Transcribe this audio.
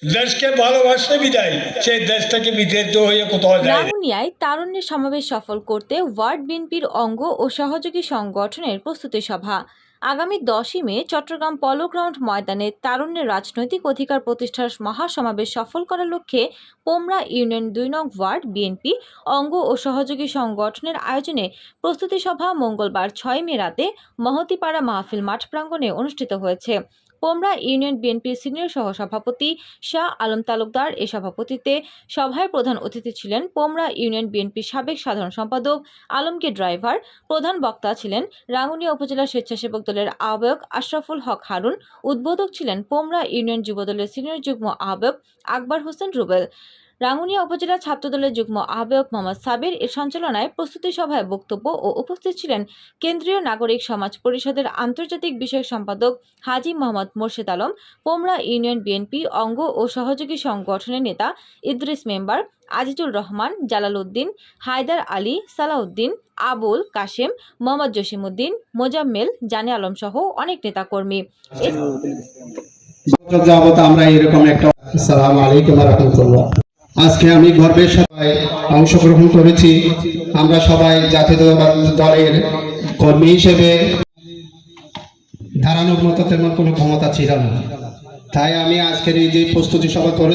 দেশকে ভালোবাসে বিদায় সেই দেশ থেকে বিতাড়িত হয়ে কোথাও যায়। রাঙ্গুনিয়ায় তারুণ্যের সমাবেশ সফল করতে ওয়ার্ড বিএনপির অঙ্গ ও সহযোগী সংগঠনের প্রস্তুতি সভা। আগামী 10ই মে চট্টগ্রাম পলো গ্রাউন্ড ময়দানে তারুণ্যের রাজনৈতিক অধিকার প্রতিষ্ঠার মহাসমাবেশ সফল করার লক্ষ্যে পোমরা ইউনিয়ন 2 নং ওয়ার্ড বিএনপি অঙ্গ ও সহযোগী সংগঠনের আয়োজনে প্রস্তুতি সভা মঙ্গলবার 6 মে রাতে মহতিপাড়া মাহফিল মাঠ প্রাঙ্গণে অনুষ্ঠিত হয়েছে। পোমরা ইউনিয়ন বিএনপির সিনিয়র সহসভাপতি শাহ আলম তালুকদার এ সভাপতিত্বে সভায় প্রধান অতিথি ছিলেন পোমরা ইউনিয়ন বিএনপির সাবেক সাধারণ সম্পাদক আলমগীর ড্রাইভার। প্রধান বক্তা ছিলেন রাঙ্গুনিয়া উপজেলা স্বেচ্ছাসেবক দলের আহ্বায়ক আশরাফুল হক হারুন। উদ্বোধক ছিলেন পোমরা ইউনিয়ন যুবদলের সিনিয়র যুগ্ম আহ্বায়ক আকবর হোসেন রুবেল। রাঙ্গুনিয়া উপজেলা ছাত্রদলের যুগ্ম আহ্বায়ক মোহাম্মদ সাবির এর সঞ্চালনায় প্রস্তুতি সভায় বক্তব্য ও উপস্থিত ছিলেন কেন্দ্রীয় নাগরিক সমাজ পরিষদের আন্তর্জাতিক বিষয়ক সম্পাদক হাজী মোহাম্মদ মোর্শেদ আলম, পোমরা ইউনিয়ন বিএনপি অঙ্গ ও সহযোগী সংগঠনের নেতা ইদ্রিস মেম্বার, আজিজুর রহমান, জালাল উদ্দিন, হায়দার আলী, সালাউদ্দিন, আবুল কাশেম, মোহাম্মদ জসিমউদ্দিন, মোজাম্মেল, জানে আলম সহ অনেক নেতাকর্মী। আমরা এরকম একটা আসসালামু আলাইকুম ওয়া রাহমাতুল্লাহ। আজকে আমি গর্বের সাথে অংশগ্রহণ করেছি। আমরা সবাই জাতীয় দলের কর্মী হিসেবে দাঁড়ানোর মতো তেমন কোনো ক্ষমতা ছিল না, তাই আমি আজকের এই যে প্রস্তুতি সভা করে